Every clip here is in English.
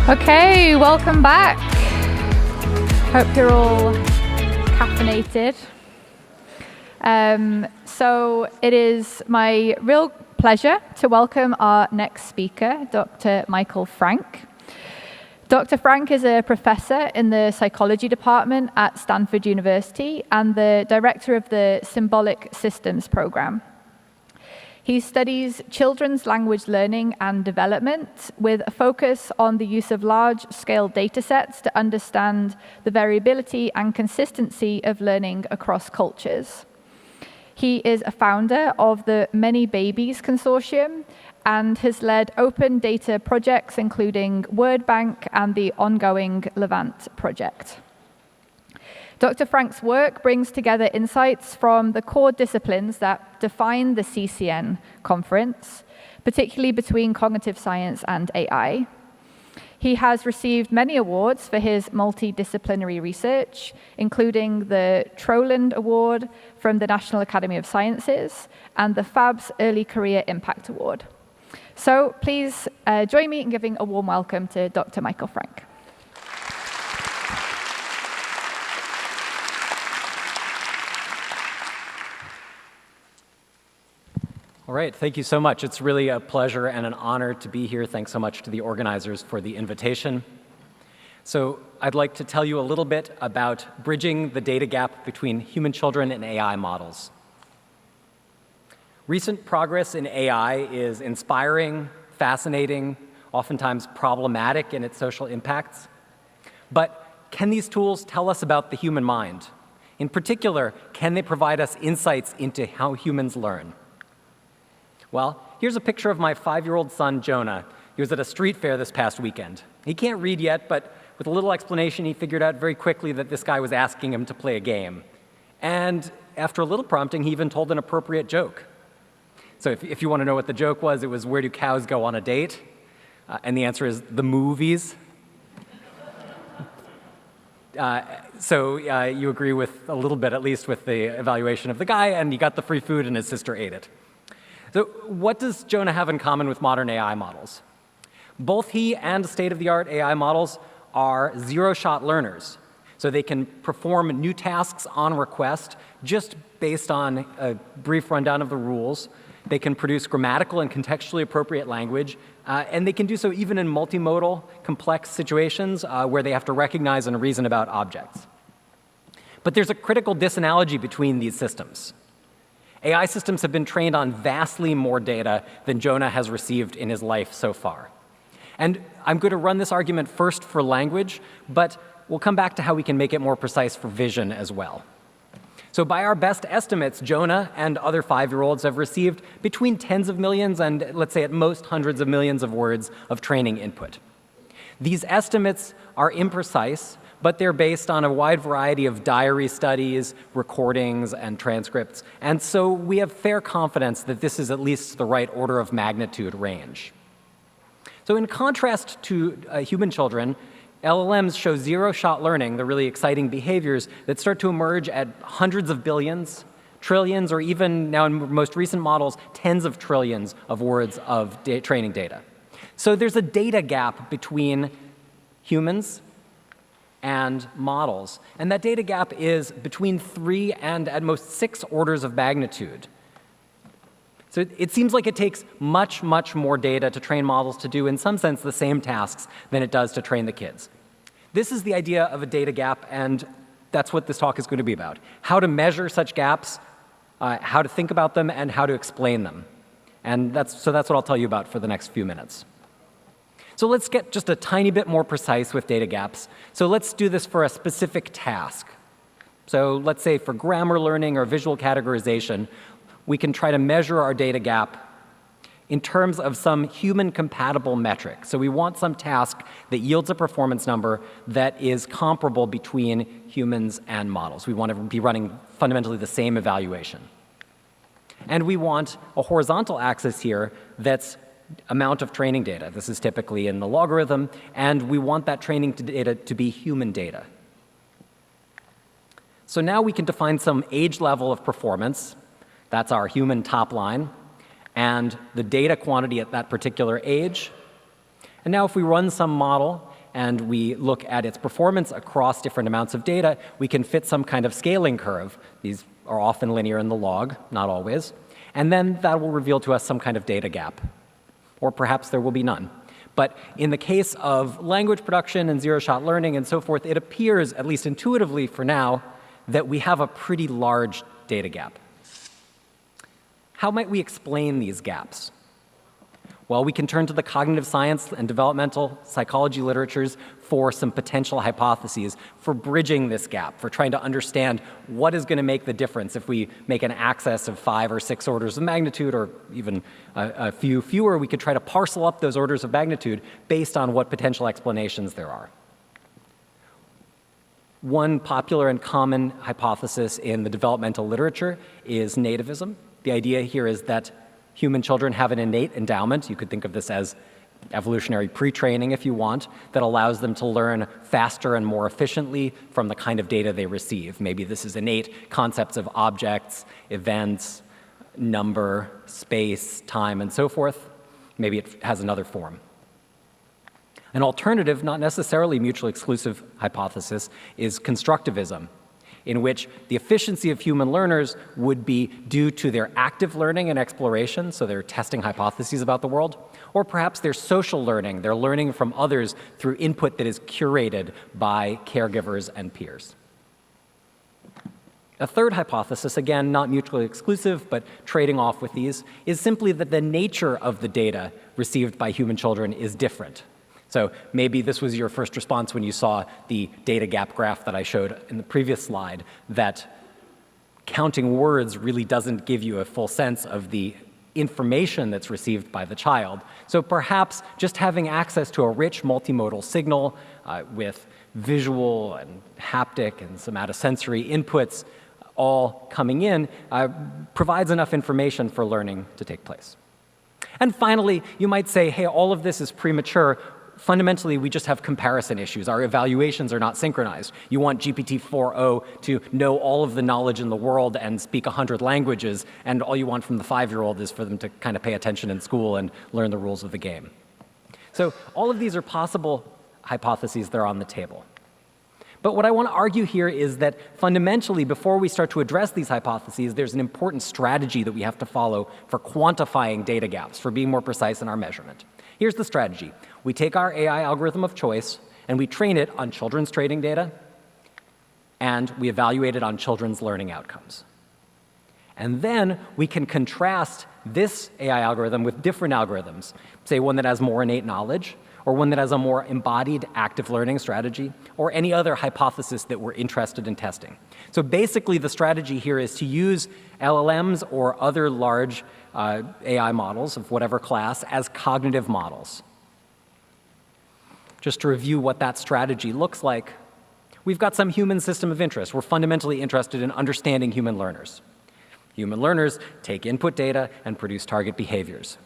Okay, welcome back. Hope you're all caffeinated. So it is my real pleasure to welcome our next speaker, Dr. Michael Frank. Dr. Frank is a professor in the psychology department at Stanford University and the director of the Symbolic Systems program. He studies children's language learning and development with a focus on the use of large-scale data sets to understand the variability and consistency of learning across cultures. He is a founder of the Many Babies Consortium and has led open data projects including Word Bank and the ongoing Levant project. Dr. Frank's work brings together insights from the core disciplines that define the CCN conference, particularly between cognitive science and AI. He has received many awards for his multidisciplinary research, including the Troland Award from the National Academy of Sciences and the FAB's Early Career Impact Award. So please join me in giving a warm welcome to Dr. Michael Frank. All right, thank you so much. It's really a pleasure and an honor to be here. Thanks so much to the organizers for the invitation. So I'd like to tell you a little bit about bridging the data gap between human children and AI models. Recent progress in AI is inspiring, fascinating, oftentimes problematic in its social impacts. But can these tools tell us about the human mind? In particular, can they provide us insights into how humans learn? Well, here's a picture of my 5-year-old son, Jonah. He was at a street fair this past weekend. He can't read yet, but with a little explanation, he figured out very quickly that this guy was asking him to play a game. And after a little prompting, he even told an appropriate joke. So if you want to know what the joke was, it was, where do cows go on a date? And the answer is the movies. So you agree with a little bit, at least, with the evaluation of the guy, and he got the free food and his sister ate it. So what does Jonah have in common with modern AI models? Both he and state-of-the-art AI models are zero-shot learners. So they can perform new tasks on request just based on a brief rundown of the rules. They can produce grammatical and contextually appropriate language, and they can do so even in multimodal, complex situations where they have to recognize and reason about objects. But there's a critical disanalogy between these systems. AI systems have been trained on vastly more data than Jonah has received in his life so far. And I'm going to run this argument first for language, but we'll come back to how we can make it more precise for vision as well. So by our best estimates, Jonah and other 5-year-olds have received between tens of millions and, let's say, at most hundreds of millions of words of training input. These estimates are imprecise, but they're based on a wide variety of diary studies, recordings, and transcripts. And so we have fair confidence that this is at least the right order of magnitude range. So in contrast to human children, LLMs show zero-shot learning, the really exciting behaviors that start to emerge at hundreds of billions, trillions, or even now in most recent models, tens of trillions of words of training data. So there's a data gap between humans and models, and that data gap is between 3 and at most 6 orders of magnitude. So it seems like it takes much, much more data to train models to do, in some sense, the same tasks than it does to train the kids. This is the idea of a data gap, and that's what this talk is going to be about. How to measure such gaps, how to think about them, and how to explain them. And that's what I'll tell you about for the next few minutes. So let's get just a tiny bit more precise with data gaps. So let's do this for a specific task. So let's say for grammar learning or visual categorization, we can try to measure our data gap in terms of some human-compatible metric. So we want some task that yields a performance number that is comparable between humans and models. We want to be running fundamentally the same evaluation. And we want a horizontal axis here that's amount of training data. This is typically in the logarithm, and we want that training data to be human data. So now we can define some age level of performance. That's our human top line, and the data quantity at that particular age. And now if we run some model and we look at its performance across different amounts of data, we can fit some kind of scaling curve. These are often linear in the log, not always. And then that will reveal to us some kind of data gap. Or perhaps there will be none. But in the case of language production and zero-shot learning and so forth, it appears, at least intuitively for now, that we have a pretty large data gap. How might we explain these gaps? Well, we can turn to the cognitive science and developmental psychology literatures for some potential hypotheses for bridging this gap, for trying to understand what is going to make the difference if we make an access of 5 or 6 orders of magnitude, or even a few fewer. We could try to parcel up those orders of magnitude based on what potential explanations there are. One popular and common hypothesis in the developmental literature is nativism. The idea here is that human children have an innate endowment. You could think of this as evolutionary pre-training, if you want, that allows them to learn faster and more efficiently from the kind of data they receive. Maybe this is innate concepts of objects, events, number, space, time, and so forth. Maybe it has another form. An alternative, not necessarily mutually exclusive hypothesis, is constructivism, in which the efficiency of human learners would be due to their active learning and exploration, so they're testing hypotheses about the world, or perhaps their social learning, they're learning from others through input that is curated by caregivers and peers. A third hypothesis, again, not mutually exclusive, but trading off with these, is simply that the nature of the data received by human children is different. So maybe this was your first response when you saw the data gap graph that I showed in the previous slide, that counting words really doesn't give you a full sense of the information that's received by the child. So perhaps just having access to a rich multimodal signal with visual and haptic and somatosensory inputs all coming in provides enough information for learning to take place. And finally, you might say, hey, all of this is premature. fundamentally, we just have comparison issues. Our evaluations are not synchronized. You want GPT-4o to know all of the knowledge in the world and speak 100 languages, and all you want from the 5-year-old is for them to kind of pay attention in school and learn the rules of the game. So all of these are possible hypotheses that are on the table. But what I want to argue here is that fundamentally, before we start to address these hypotheses, there's an important strategy that we have to follow for quantifying data gaps, for being more precise in our measurement. Here's the strategy. We take our AI algorithm of choice, and we train it on children's training data, and we evaluate it on children's learning outcomes. And then we can contrast this AI algorithm with different algorithms, say one that has more innate knowledge, or one that has a more embodied active learning strategy, or any other hypothesis that we're interested in testing. So basically, the strategy here is to use LLMs or other large AI models of whatever class as cognitive models. Just to review what that strategy looks like, we've got some human system of interest. We're fundamentally interested in understanding human learners. Human learners take input data and produce target behaviors.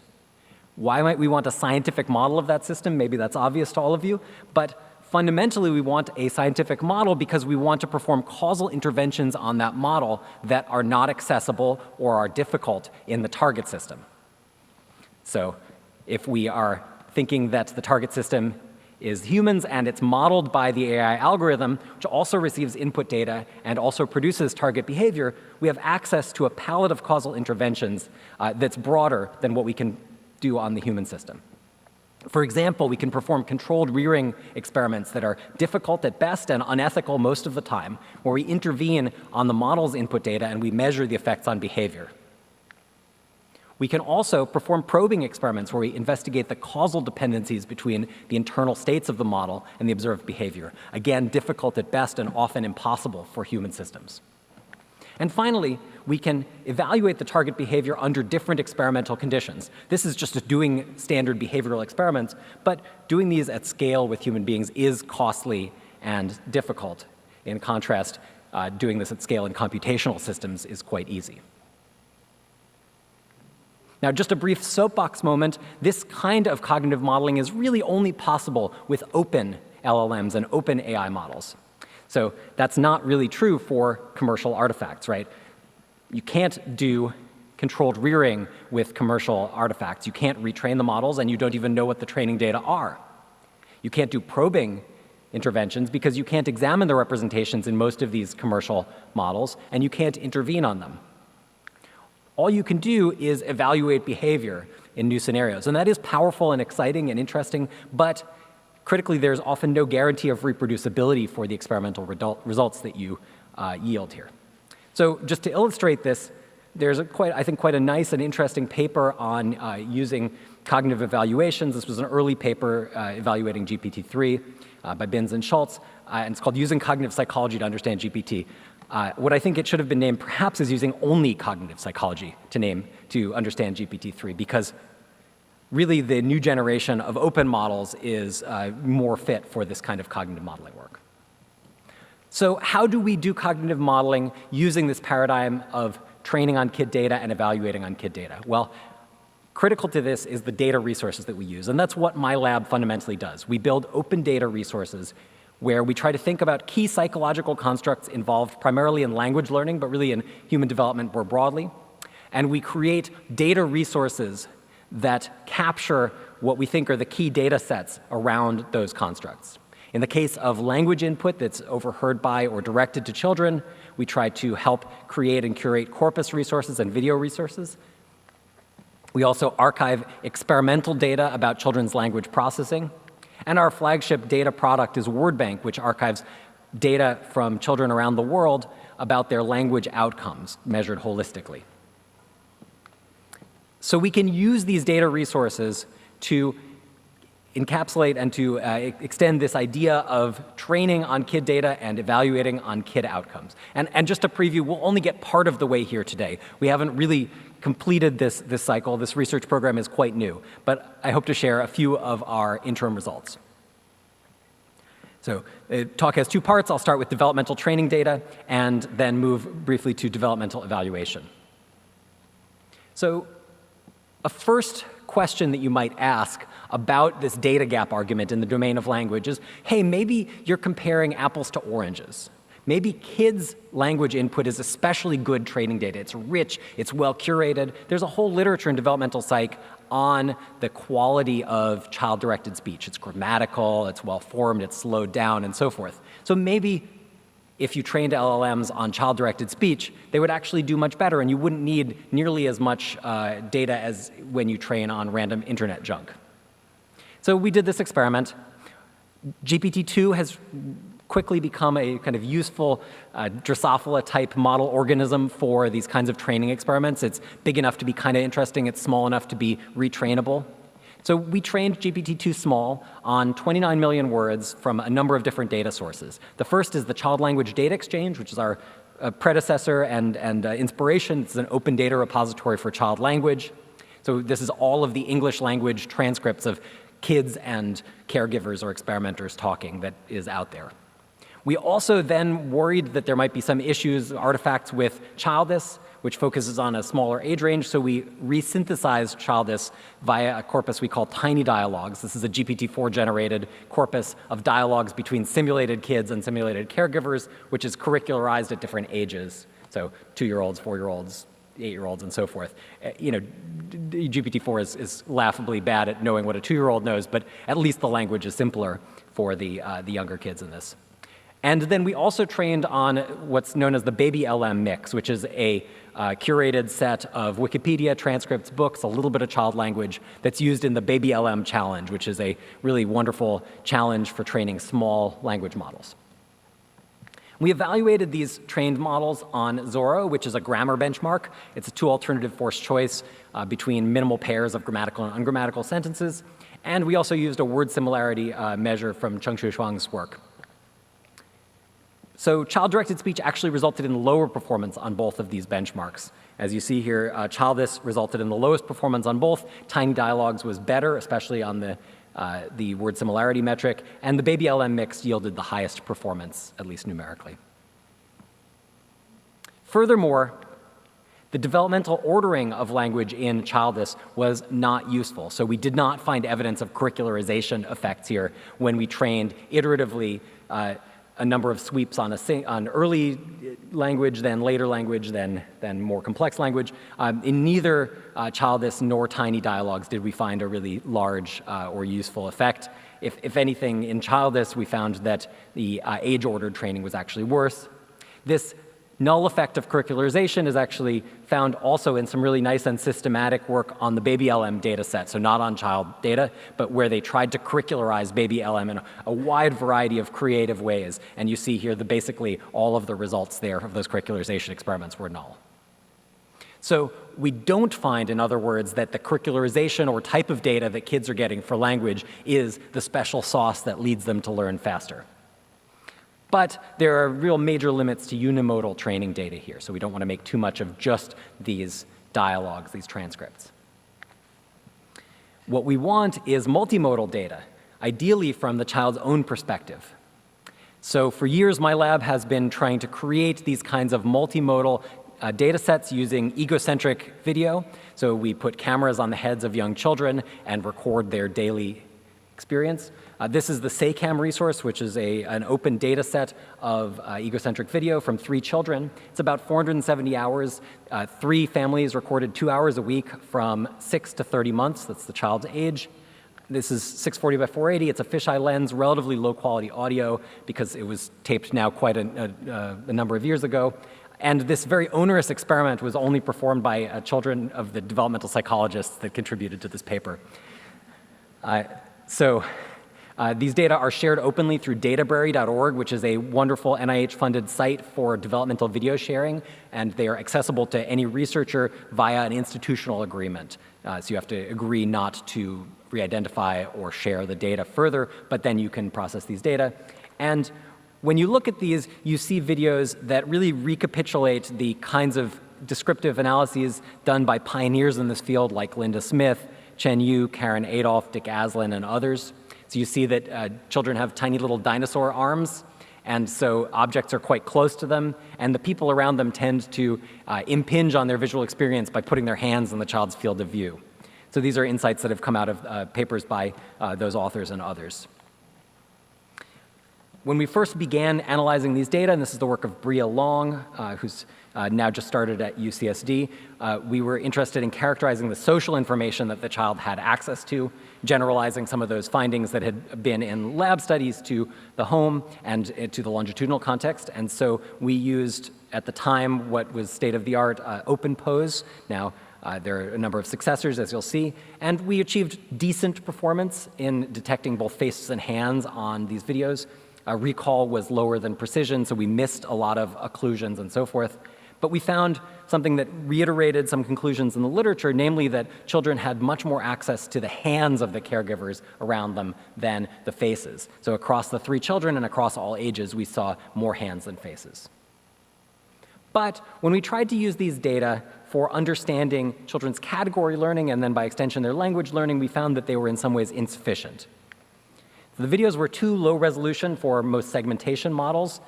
Why might we want a scientific model of that system? Maybe that's obvious to all of you, but fundamentally we want a scientific model because we want to perform causal interventions on that model that are not accessible or are difficult in the target system. So if we are thinking that the target system is humans and it's modeled by the AI algorithm, which also receives input data and also produces target behavior, we have access to a palette of causal interventions that's broader than what we can do on the human system. For example, we can perform controlled rearing experiments that are difficult at best and unethical most of the time, where we intervene on the model's input data and we measure the effects on behavior. We can also perform probing experiments where we investigate the causal dependencies between the internal states of the model and the observed behavior. Again, difficult at best and often impossible for human systems. And finally, we can evaluate the target behavior under different experimental conditions. This is just doing standard behavioral experiments, but doing these at scale with human beings is costly and difficult. In contrast, doing this at scale in computational systems is quite easy. Now, just a brief soapbox moment. This kind of cognitive modeling is really only possible with open LLMs and open AI models. So that's not really true for commercial artifacts, right? You can't do controlled rearing with commercial artifacts. You can't retrain the models, and you don't even know what the training data are. You can't do probing interventions because you can't examine the representations in most of these commercial models, and you can't intervene on them. All you can do is evaluate behavior in new scenarios, and that is powerful and exciting and interesting, but critically, there's often no guarantee of reproducibility for the experimental results that you yield here. So just to illustrate this, there's I think quite a nice and interesting paper on using cognitive evaluations. This was an early paper evaluating GPT-3 by Binns and Schultz, and it's called Using Cognitive Psychology to Understand GPT. What I think it should have been named perhaps is Using Only Cognitive Psychology to understand GPT-3, because really the new generation of open models is more fit for this kind of cognitive modeling work. So how do we do cognitive modeling using this paradigm of training on kid data and evaluating on kid data? Well, critical to this is the data resources that we use, and that's what my lab fundamentally does. We build open data resources where we try to think about key psychological constructs involved primarily in language learning, but really in human development more broadly. And we create data resources that capture what we think are the key data sets around those constructs. In the case of language input that's overheard by or directed to children, we try to help create and curate corpus resources and video resources. We also archive experimental data about children's language processing. And our flagship data product is WordBank, which archives data from children around the world about their language outcomes measured holistically. So we can use these data resources to encapsulate and to extend this idea of training on kid data and evaluating on kid outcomes. And just a preview, we'll only get part of the way here today. We haven't really completed this cycle. This research program is quite new, but I hope to share a few of our interim results. So the talk has two parts. I'll start with developmental training data and then move briefly to developmental evaluation. So a first question that you might ask about this data gap argument in the domain of language is, hey, maybe you're comparing apples to oranges. Maybe kids' language input is especially good training data. It's rich, it's well curated. There's a whole literature in developmental psych on the quality of child-directed speech. It's grammatical, it's well-formed, it's slowed down, and so forth. So maybe if you trained LLMs on child-directed speech, they would actually do much better, and you wouldn't need nearly as much data as when you train on random internet junk. So we did this experiment. GPT-2 has quickly become a kind of useful Drosophila-type model organism for these kinds of training experiments. It's big enough to be kind of interesting. It's small enough to be retrainable. So we trained GPT-2 small on 29 million words from a number of different data sources. The first is the Child Language Data Exchange, which is our predecessor and inspiration. It's an open data repository for child language. So this is all of the English language transcripts of kids and caregivers or experimenters talking that is out there. We also then worried that there might be some issues, artifacts with Childis, which focuses on a smaller age range, so we resynthesized Childis via a corpus we call Tiny Dialogues. This is a GPT-4-generated corpus of dialogues between simulated kids and simulated caregivers, which is curricularized at different ages, so 2-year-olds, 4-year-olds, 8-year-olds, and so forth. You know, GPT-4 is laughably bad at knowing what a 2-year-old knows, but at least the language is simpler for the younger kids in this. And then we also trained on what's known as the BabyLM mix, which is a curated set of Wikipedia transcripts, books, a little bit of child language that's used in the BabyLM challenge, which is a really wonderful challenge for training small language models. We evaluated these trained models on Zorro, which is a grammar benchmark. It's a two-alternative forced choice between minimal pairs of grammatical and ungrammatical sentences. And we also used a word similarity measure from Cheng-Shu Shuang's work. So child-directed speech actually resulted in lower performance on both of these benchmarks. As you see here, Childis resulted in the lowest performance on both. Tiny Dialogues was better, especially on the word similarity metric, and the BabyLM mix yielded the highest performance, at least numerically. Furthermore, the developmental ordering of language in Childis was not useful. So we did not find evidence of curricularization effects here when we trained iteratively a number of sweeps on early language, then later language, then more complex language. In neither Childis nor Tiny Dialogues did we find a really large or useful effect. If anything, in Childis, we found that the age-ordered training was actually worse. This null effect of curricularization is actually found also in some really nice and systematic work on the BabyLM data set, so not on child data, but where they tried to curricularize BabyLM in a wide variety of creative ways. And you see here that basically all of the results there of those curricularization experiments were null. So we don't find, in other words, that the curricularization or type of data that kids are getting for language is the special sauce that leads them to learn faster. But there are real major limits to unimodal training data here, so we don't want to make too much of just these dialogues, these transcripts. What we want is multimodal data, ideally from the child's own perspective. So for years, my lab has been trying to create these kinds of multimodal data sets using egocentric video. So we put cameras on the heads of young children and record their daily experience. This is the SayCam resource, which is an open data set of egocentric video from 3 children. It's about 470 hours. 3 families recorded 2 hours a week from 6 to 30 months. That's the child's age. This is 640 by 480. It's a fisheye lens, relatively low quality audio because it was taped now quite a number of years ago. And this very onerous experiment was only performed by children of the developmental psychologists that contributed to this paper. These data are shared openly through databrary.org, which is a wonderful NIH-funded site for developmental video sharing, and they are accessible to any researcher via an institutional agreement. So you have to agree not to re-identify or share the data further, but then you can process these data. And when you look at these, you see videos that really recapitulate the kinds of descriptive analyses done by pioneers in this field like Linda Smith, Chen Yu, Karen Adolph, Dick Aslin, and others. So you see that children have tiny little dinosaur arms, and so objects are quite close to them, and the people around them tend to impinge on their visual experience by putting their hands in the child's field of view. So these are insights that have come out of papers by those authors and others. When we first began analyzing these data, and this is the work of Bria Long, who's now just started at UCSD, we were interested in characterizing the social information that the child had access to, generalizing some of those findings that had been in lab studies to the home and to the longitudinal context. And so we used, at the time, what was state-of-the-art OpenPose. Now, there are a number of successors, as you'll see, and we achieved decent performance in detecting both faces and hands on these videos. Recall was lower than precision, so we missed a lot of occlusions and so forth. But we found something that reiterated some conclusions in the literature, namely that children had much more access to the hands of the caregivers around them than the faces. So across the 3 children and across all ages, we saw more hands than faces. But when we tried to use these data for understanding children's category learning and then by extension their language learning, we found that they were in some ways insufficient. The videos were too low resolution for most segmentation models.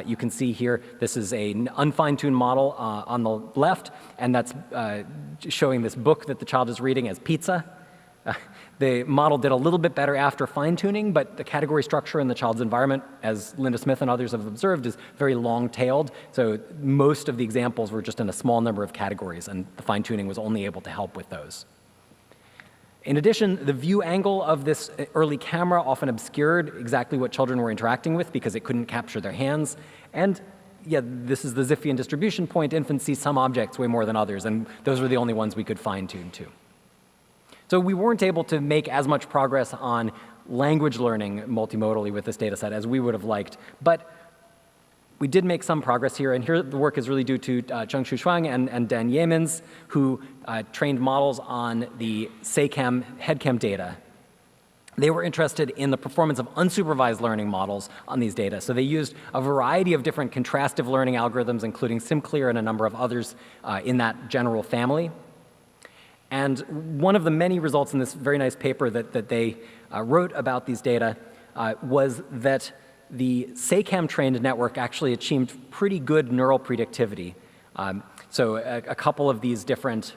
You can see here, this is an unfine-tuned model on the left, and that's showing this book that the child is reading as pizza. The model did a little bit better after fine-tuning, but the category structure in the child's environment, as Linda Smith and others have observed, is very long-tailed. So most of the examples were just in a small number of categories, and the fine-tuning was only able to help with those. In addition, the view angle of this early camera often obscured exactly what children were interacting with because it couldn't capture their hands. And yeah, this is the Zipfian distribution point. Infants see some objects way more than others, and those were the only ones we could fine-tune too. So we weren't able to make as much progress on language learning multimodally with this data set as we would have liked, but we did make some progress here, and here the work is really due to Zhengshu Shuang and Dan Yemens, who trained models on the SACAM headcam data. They were interested in the performance of unsupervised learning models on these data. So they used a variety of different contrastive learning algorithms, including SimClear and a number of others in that general family. And one of the many results in this very nice paper that they wrote about these data was that the SACAM-trained network actually achieved pretty good neural predictivity. So a couple of these different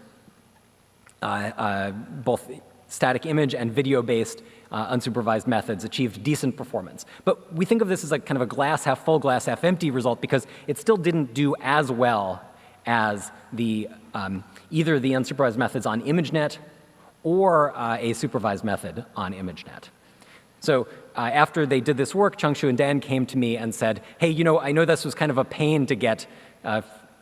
both static image and video-based unsupervised methods achieved decent performance. But we think of this as like kind of a glass half full, glass half empty result because it still didn't do as well as the either the unsupervised methods on ImageNet or a supervised method on ImageNet. So after they did this work, Zhengshu and Dan came to me and said, hey, you know, I know this was kind of a pain to get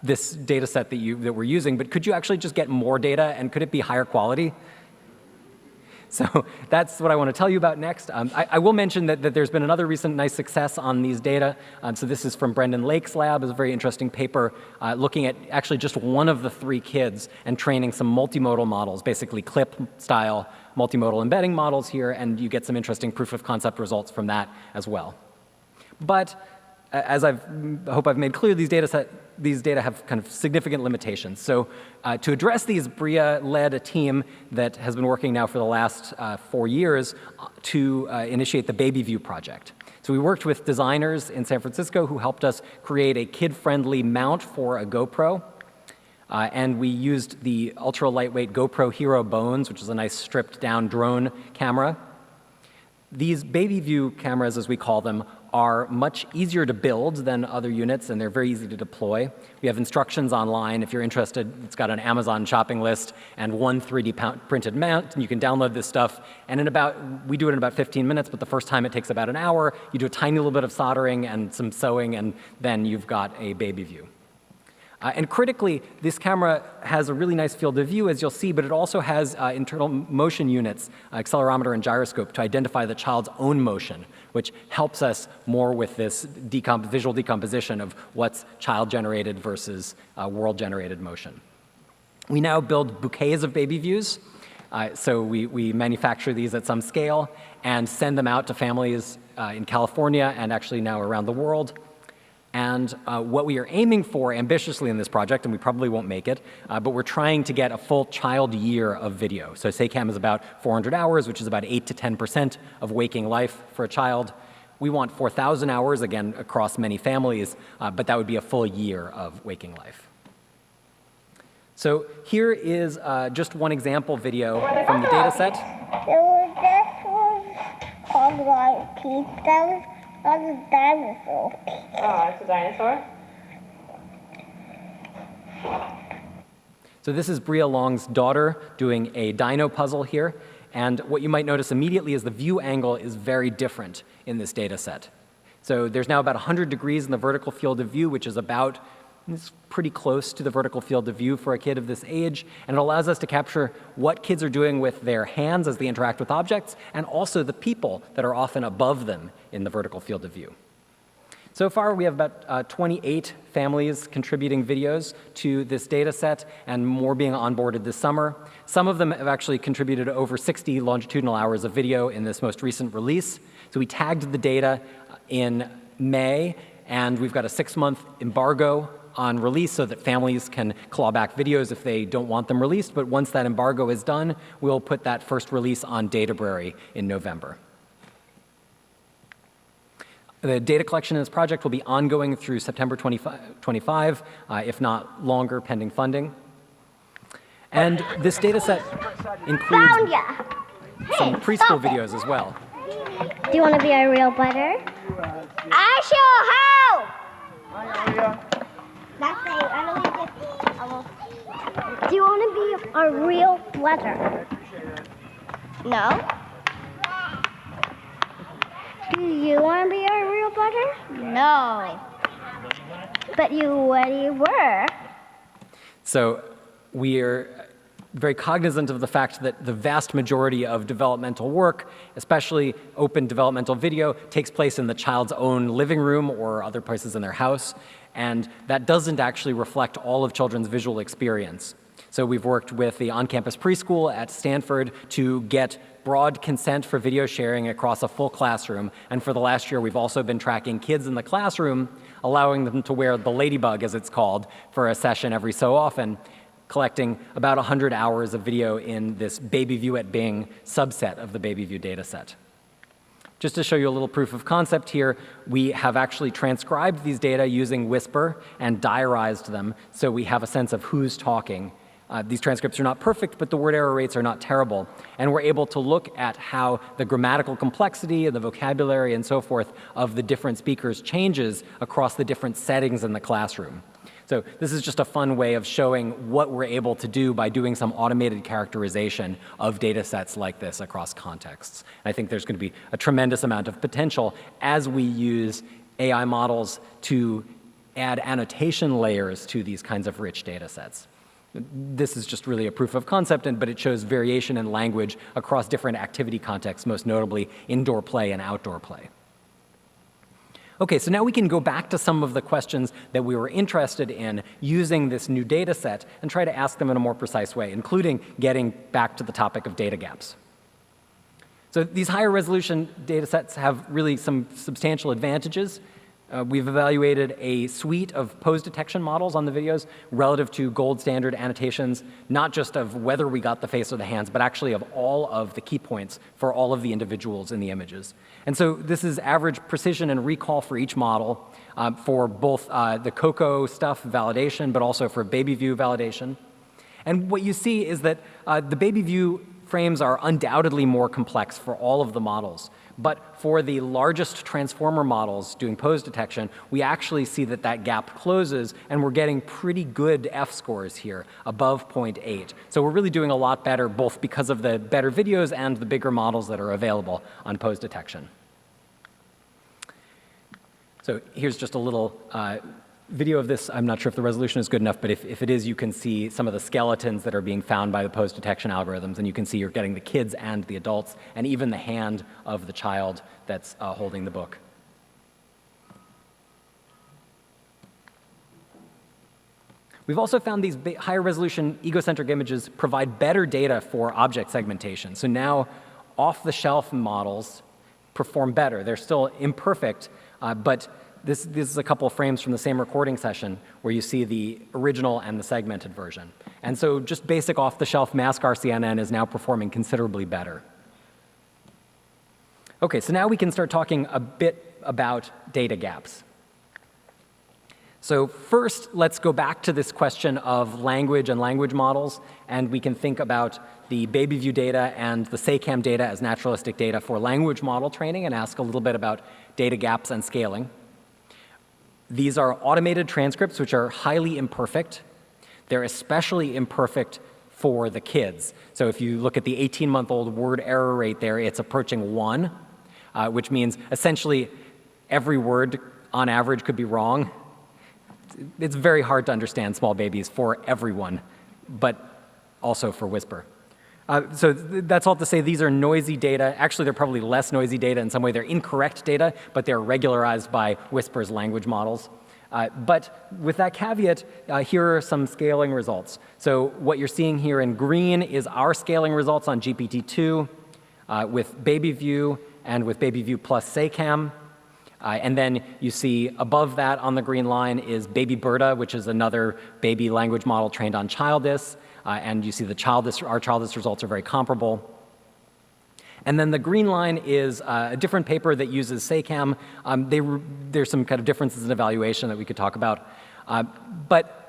this data set that we're using, but could you actually just get more data and could it be higher quality? So that's what I want to tell you about next. I will mention that there's been another recent nice success on these data. So this is from Brendan Lake's lab. It's a very interesting paper looking at actually just one of the 3 kids and training some multimodal models, basically clip-style multimodal embedding models here, and you get some interesting proof of concept results from that as well. But as I hope I've made clear, these data have kind of significant limitations. So to address these, Bria led a team that has been working now for the last 4 years to initiate the BabyView project. So we worked with designers in San Francisco who helped us create a kid-friendly mount for a GoPro. And we used the ultra-lightweight GoPro Hero Bones, which is a nice stripped-down drone camera. These BabyView cameras, as we call them, are much easier to build than other units, and they're very easy to deploy. We have instructions online. If you're interested, it's got an Amazon shopping list and one 3D printed mount, and you can download this stuff. And we do it in about 15 minutes, but the first time it takes about an hour. You do a tiny little bit of soldering and some sewing, and then you've got a BabyView. And critically, this camera has a really nice field of view, as you'll see, but it also has internal motion units, accelerometer and gyroscope, to identify the child's own motion, which helps us more with this visual decomposition of what's child-generated versus world-generated motion. We now build bouquets of BabyViews. So we manufacture these at some scale and send them out to families in California and actually now around the world. And what we are aiming for ambitiously in this project, and we probably won't make it, but we're trying to get a full child year of video. So SACAM is about 400 hours, which is about 8 to 10% of waking life for a child. We want 4,000 hours, again, across many families, but that would be a full year of waking life. So here is just one example video from the data set. This was called like teeth. That was a dinosaur. Oh, it's a dinosaur? So this is Bria Long's daughter doing a dino puzzle here. And what you might notice immediately is the view angle is very different in this data set. So there's now about 100 degrees in the vertical field of view, which is about, it's pretty close to the vertical field of view for a kid of this age. And it allows us to capture what kids are doing with their hands as they interact with objects, and also the people that are often above them in the vertical field of view. So far, we have about 28 families contributing videos to this data set, and more being onboarded this summer. Some of them have actually contributed over 60 longitudinal hours of video in this most recent release. So we tagged the data in May, and we've got a 6-month embargo on release so that families can claw back videos if they don't want them released. But once that embargo is done, we'll put that first release on Databrary in November. The data collection in this project will be ongoing through September 25, if not longer, pending funding. And this data set includes some preschool videos as well. Do you want to be a real butter? I sure how. Do you want to be a real butter? No. Do you want to be a real butter? No. But you already were. So we are very cognizant of the fact that the vast majority of developmental work, especially open developmental video, takes place in the child's own living room or other places in their house. And that doesn't actually reflect all of children's visual experience. So we've worked with the on-campus preschool at Stanford to get broad consent for video sharing across a full classroom. And for the last year, we've also been tracking kids in the classroom, allowing them to wear the ladybug, as it's called, for a session every so often, collecting about 100 hours of video in this BabyView at Bing subset of the BabyView data set. Just to show you a little proof of concept here, we have actually transcribed these data using Whisper and diarized them so we have a sense of who's talking. These transcripts are not perfect, but the word error rates are not terrible. And we're able to look at how the grammatical complexity and the vocabulary and so forth of the different speakers changes across the different settings in the classroom. So this is just a fun way of showing what we're able to do by doing some automated characterization of data sets like this across contexts. And I think there's going to be a tremendous amount of potential as we use AI models to add annotation layers to these kinds of rich data sets. This is just really a proof of concept, but it shows variation in language across different activity contexts, most notably indoor play and outdoor play. Okay, so now we can go back to some of the questions that we were interested in using this new data set and try to ask them in a more precise way, including getting back to the topic of data gaps. So these higher resolution data sets have really some substantial advantages. We've evaluated a suite of pose detection models on the videos relative to gold standard annotations, not just of whether we got the face or the hands, but actually of all of the key points for all of the individuals in the images. And so this is average precision and recall for each model for both the COCO stuff validation, but also for BabyView validation. And what you see is that the BabyView frames are undoubtedly more complex for all of the models. But for the largest transformer models doing pose detection, we actually see that that gap closes, and we're getting pretty good F-scores here, above 0.8. So we're really doing a lot better, both because of the better videos and the bigger models that are available on pose detection. So here's just a little video of this. I'm not sure if the resolution is good enough, but if it is, you can see some of the skeletons that are being found by the pose detection algorithms, and you can see you're getting the kids and the adults, and even the hand of the child that's holding the book. We've also found these higher resolution egocentric images provide better data for object segmentation. So now off-the-shelf models perform better. They're still imperfect, but this is a couple of frames from the same recording session where you see the original and the segmented version. And so just basic off-the-shelf mask RCNN is now performing considerably better. Okay, so now we can start talking a bit about data gaps. So first, let's go back to this question of language and language models, and we can think about the BabyView data and the SACAM data as naturalistic data for language model training and ask a little bit about data gaps and scaling. These are automated transcripts which are highly imperfect. They're especially imperfect for the kids. So if you look at the 18-month-old word error rate there, it's approaching 1, which means essentially every word on average could be wrong. It's very hard to understand small babies for everyone, but also for Whisper. So that's all to say these are noisy data. Actually, they're probably less noisy data. In some way, they're incorrect data, but they're regularized by Whisper's language models. But with that caveat, here are some scaling results. So what you're seeing here in green is our scaling results on GPT-2 with BabyView and with BabyView plus SACAM. And then you see above that on the green line is BabyBerta, which is another baby language model trained on Childis. And you see our Childis results are very comparable. And then the green line is a different paper that uses SACAM. There's some kind of differences in evaluation that we could talk about. But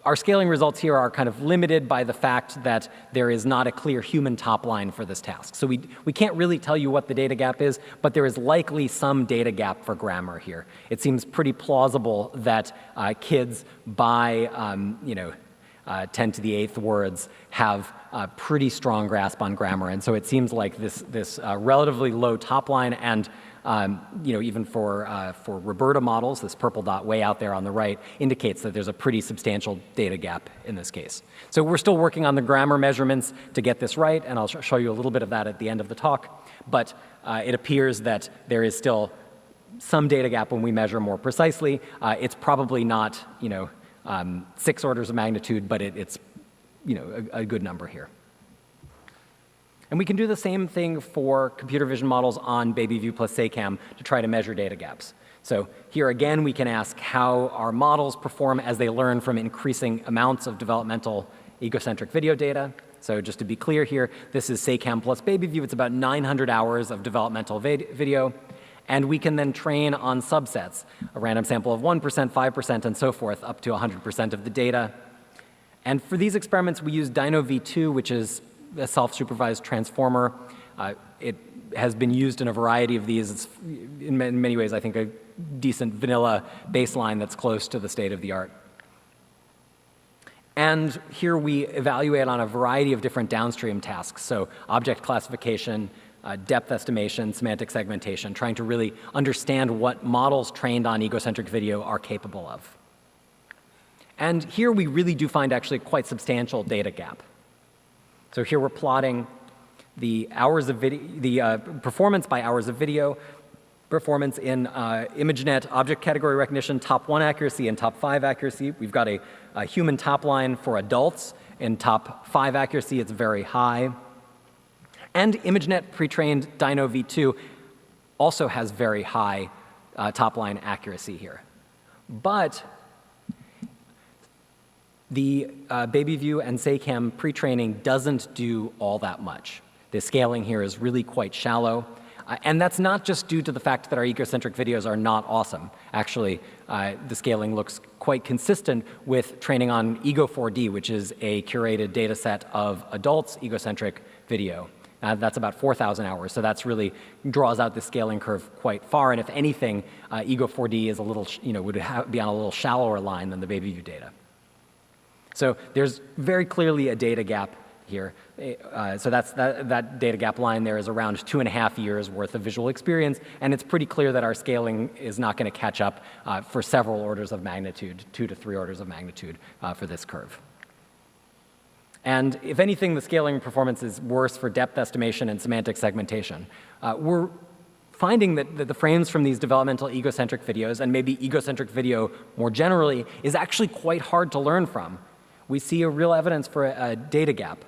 our scaling results here are kind of limited by the fact that there is not a clear human top line for this task. So we can't really tell you what the data gap is, but there is likely some data gap for grammar here. It seems pretty plausible that kids by 10 to the 8th words have a pretty strong grasp on grammar. And so it seems like this relatively low top line and even for Roberta models, this purple dot way out there on the right indicates that there's a pretty substantial data gap in this case. So we're still working on the grammar measurements to get this right, and I'll show you a little bit of that at the end of the talk. But it appears that there is still some data gap when we measure more precisely. It's probably not 6 orders of magnitude, but it's a good number here. And we can do the same thing for computer vision models on BabyView plus SACAM to try to measure data gaps. So here again, we can ask how our models perform as they learn from increasing amounts of developmental egocentric video data. So just to be clear here, this is SACAM plus BabyView. It's about 900 hours of developmental video. And we can then train on subsets, a random sample of 1%, 5%, and so forth, up to 100% of the data. And for these experiments, we use DynoV2, which is a self-supervised transformer. It has been used in a variety of these. It's in many ways, I think, a decent vanilla baseline that's close to the state of the art. And here we evaluate on a variety of different downstream tasks. So object classification, depth estimation, semantic segmentation, trying to really understand what models trained on egocentric video are capable of. And here we really do find actually quite substantial data gap. So here we're plotting the hours of video, the performance by hours of video, performance in ImageNet object category recognition, top 1 accuracy and top 5 accuracy. We've got a human top line for adults. In top 5 accuracy, it's very high. And ImageNet pre-trained DynoV2 also has very high top line accuracy here. But the BabyView and SACAM pre-training doesn't do all that much. The scaling here is really quite shallow. And that's not just due to the fact that our egocentric videos are not awesome. Actually, the scaling looks quite consistent with training on Ego4D, which is a curated data set of adults' egocentric video. That's about 4,000 hours, so that's really draws out the scaling curve quite far. And if anything, Ego4D is a little, would be on a little shallower line than the BabyView data. So there's very clearly a data gap here. So that data gap line there is around 2.5 years worth of visual experience, and it's pretty clear that our scaling is not going to catch up for several orders of magnitude, 2 to 3 orders of magnitude for this curve. And if anything, the scaling performance is worse for depth estimation and semantic segmentation. We're finding that the frames from these developmental egocentric videos, and maybe egocentric video more generally, is actually quite hard to learn from. We see a real evidence for a data gap.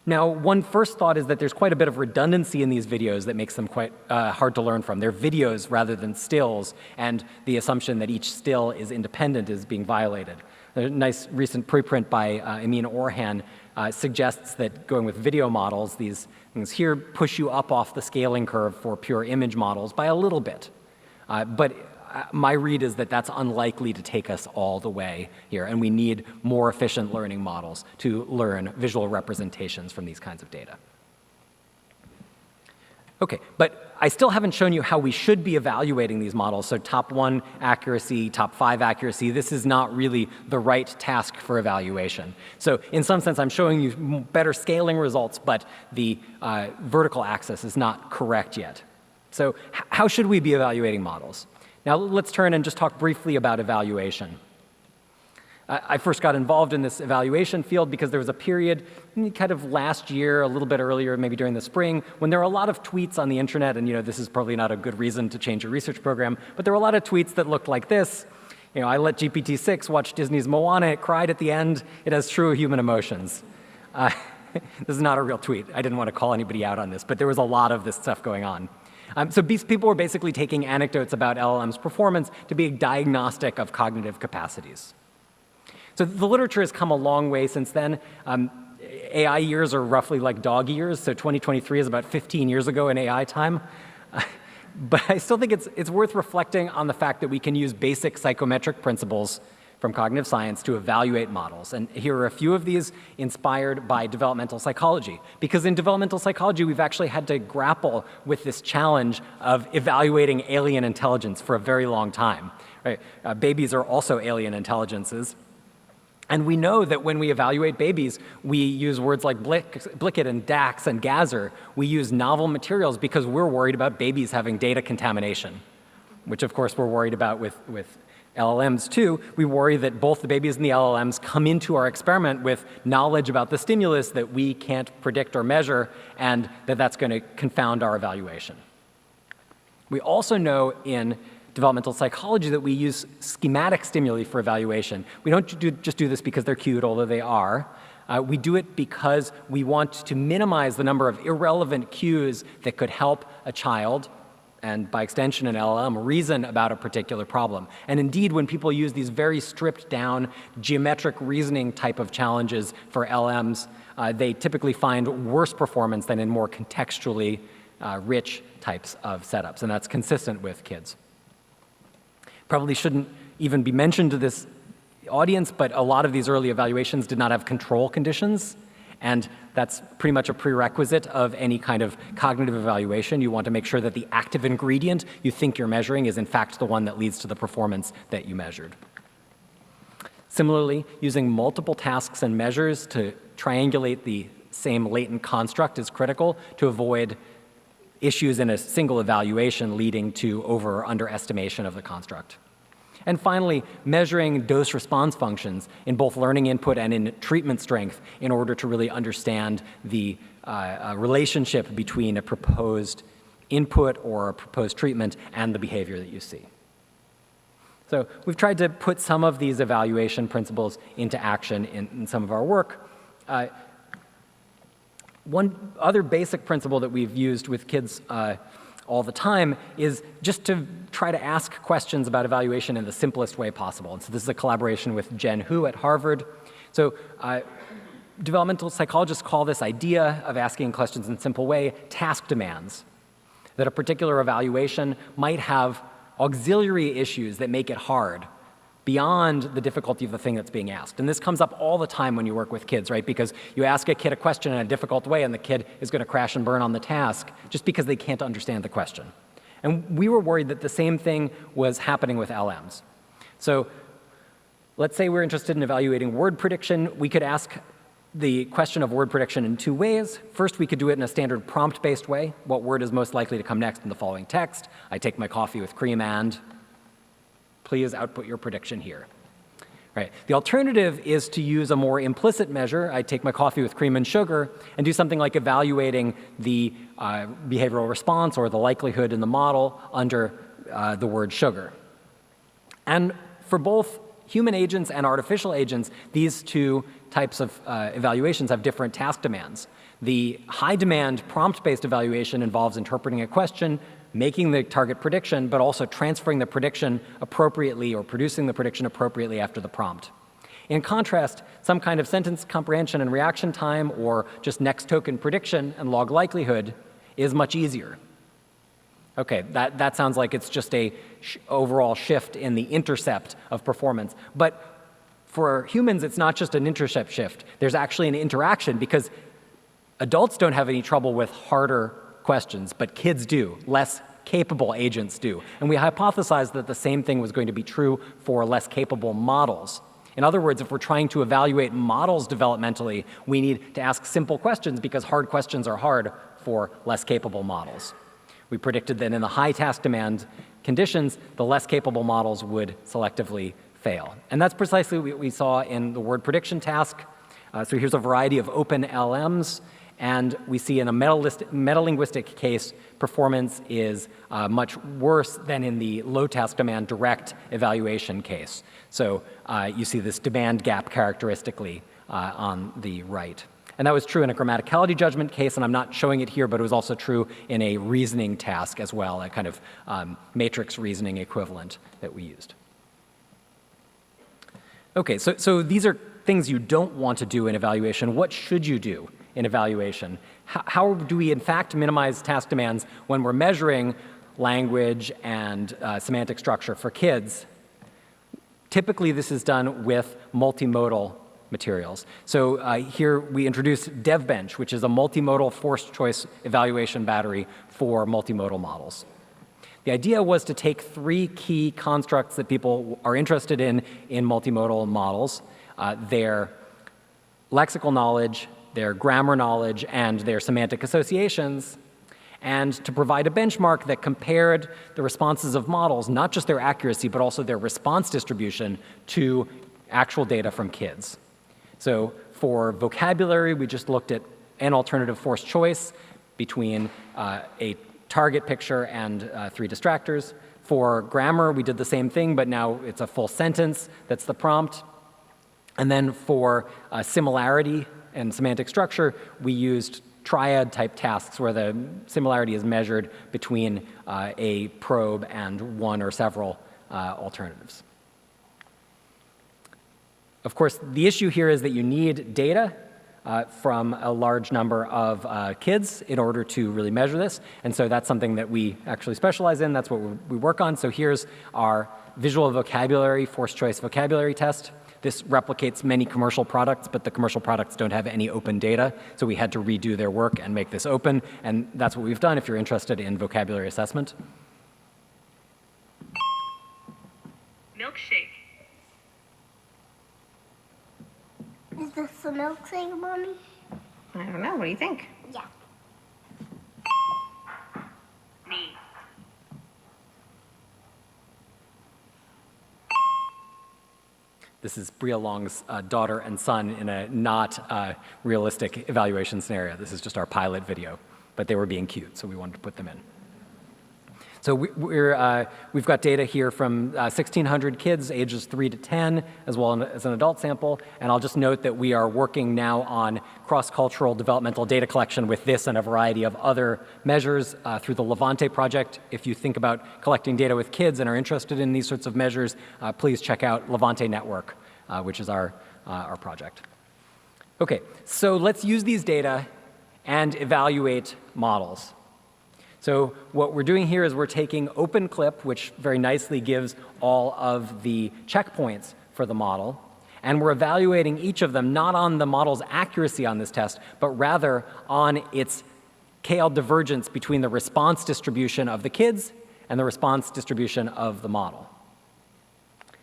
Now, one first thought is that there's quite a bit of redundancy in these videos that makes them quite hard to learn from. They're videos rather than stills, and the assumption that each still is independent is being violated. A nice recent preprint by Amin Orhan suggests that going with video models, these things here push you up off the scaling curve for pure image models by a little bit. But my read is that that's unlikely to take us all the way here, and we need more efficient learning models to learn visual representations from these kinds of data. Okay, but I still haven't shown you how we should be evaluating these models. So top 1 accuracy, top 5 accuracy, this is not really the right task for evaluation. So in some sense, I'm showing you better scaling results, but the vertical axis is not correct yet. So how should we be evaluating models? Now let's turn and just talk briefly about evaluation. I first got involved in this evaluation field because there was a period kind of last year, a little bit earlier, maybe during the spring, when there were a lot of tweets on the internet, and this is probably not a good reason to change your research program, but there were a lot of tweets that looked like this. I let GPT-6 watch Disney's Moana, it cried at the end, it has true human emotions. This is not a real tweet. I didn't want to call anybody out on this, but there was a lot of this stuff going on. So people were basically taking anecdotes about LLM's performance to be a diagnostic of cognitive capacities. So the literature has come a long way since then. AI years are roughly like dog years, so 2023 is about 15 years ago in AI time. But I still think it's worth reflecting on the fact that we can use basic psychometric principles from cognitive science to evaluate models. And here are a few of these inspired by developmental psychology. Because in developmental psychology, we've actually had to grapple with this challenge of evaluating alien intelligence for a very long time. Right? Babies are also alien intelligences. And we know that when we evaluate babies, we use words like Blicket and DAX and Gazer. We use novel materials because we're worried about babies having data contamination, which of course we're worried about with LLMs too. We worry that both the babies and the LLMs come into our experiment with knowledge about the stimulus that we can't predict or measure, and that's going to confound our evaluation. We also know in developmental psychology that we use schematic stimuli for evaluation. We don't just do this because they're cute, although they are. We do it because we want to minimize the number of irrelevant cues that could help a child, and by extension an LLM, reason about a particular problem. And indeed, when people use these very stripped down geometric reasoning type of challenges for LLMs, they typically find worse performance than in more contextually rich types of setups, and that's consistent with kids. Probably shouldn't even be mentioned to this audience, but a lot of these early evaluations did not have control conditions, and that's pretty much a prerequisite of any kind of cognitive evaluation. You want to make sure that the active ingredient you think you're measuring is in fact the one that leads to the performance that you measured. Similarly, using multiple tasks and measures to triangulate the same latent construct is critical to avoid issues in a single evaluation leading to over or underestimation of the construct. And finally, measuring dose-response functions in both learning input and in treatment strength in order to really understand the relationship between a proposed input or a proposed treatment and the behavior that you see. So we've tried to put some of these evaluation principles into action in some of our work. One other basic principle that we've used with kids all the time is just to try to ask questions about evaluation in the simplest way possible. And so this is a collaboration with Jen Hu at Harvard. So developmental psychologists call this idea of asking questions in a simple way task demands, that a particular evaluation might have auxiliary issues that make it hard beyond the difficulty of the thing that's being asked. And this comes up all the time when you work with kids, right? Because you ask a kid a question in a difficult way and the kid is going to crash and burn on the task just because they can't understand the question. And we were worried that the same thing was happening with LMs. So let's say we're interested in evaluating word prediction. We could ask the question of word prediction in two ways. First, we could do it in a standard prompt-based way. What word is most likely to come next in the following text? I take my coffee with cream and... please output your prediction here. Right. The alternative is to use a more implicit measure. I take my coffee with cream and sugar and do something like evaluating the behavioral response or the likelihood in the model under the word sugar. And for both human agents and artificial agents, these two types of evaluations have different task demands. The high demand prompt-based evaluation involves interpreting a question, making the target prediction, but also transferring the prediction appropriately or producing the prediction appropriately after the prompt. In contrast, some kind of sentence comprehension and reaction time or just next token prediction and log likelihood is much easier. Okay, that sounds like it's just a overall shift in the intercept of performance. But for humans, it's not just an intercept shift. There's actually an interaction, because adults don't have any trouble with harder questions, but kids do. Less capable agents do. And we hypothesized that the same thing was going to be true for less capable models. In other words, if we're trying to evaluate models developmentally, we need to ask simple questions, because hard questions are hard for less capable models. We predicted that in the high task demand conditions, the less capable models would selectively fail. And that's precisely what we saw in the word prediction task. So here's a variety of open LMs, and we see in a metalinguistic case, performance is much worse than in the low task demand direct evaluation case. So you see this demand gap characteristically on the right. And that was true in a grammaticality judgment case, and I'm not showing it here, but it was also true in a reasoning task as well, a kind of matrix reasoning equivalent that we used. Okay, so these are things you don't want to do in evaluation. What should you do in evaluation? How do we, in fact, minimize task demands when we're measuring language and semantic structure for kids? Typically, this is done with multimodal materials. So here we introduced DevBench, which is a multimodal forced choice evaluation battery for multimodal models. The idea was to take three key constructs that people are interested in multimodal models, their lexical knowledge, their grammar knowledge, and their semantic associations, and to provide a benchmark that compared the responses of models, not just their accuracy, but also their response distribution to actual data from kids. So for vocabulary, we just looked at an alternative forced choice between a target picture and 3 distractors. For grammar, we did the same thing, but now it's a full sentence that's the prompt. And then for similarity and semantic structure, we used triad-type tasks where the similarity is measured between a probe and one or several alternatives. Of course, the issue here is that you need data from a large number of kids in order to really measure this. And so that's something that we actually specialize in. That's what we work on. So here's our visual vocabulary, forced choice vocabulary test. This replicates many commercial products, but the commercial products don't have any open data. So we had to redo their work and make this open. And that's what we've done if you're interested in vocabulary assessment. Milkshake. Is this the milkshake, Mommy? I don't know. What do you think? Yeah. Knee. This is Bria Long's daughter and son in a not realistic evaluation scenario. This is just our pilot video, but they were being cute, so we wanted to put them in. So we've got data here from 1,600 kids ages 3 to 10, as well as an adult sample. And I'll just note that we are working now on cross-cultural developmental data collection with this and a variety of other measures through the Levante project. If you think about collecting data with kids and are interested in these sorts of measures, please check out Levante Network, which is our project. Okay, so let's use these data and evaluate models. So what we're doing here is we're taking OpenClip, which very nicely gives all of the checkpoints for the model, and we're evaluating each of them not on the model's accuracy on this test, but rather on its KL divergence between the response distribution of the kids and the response distribution of the model.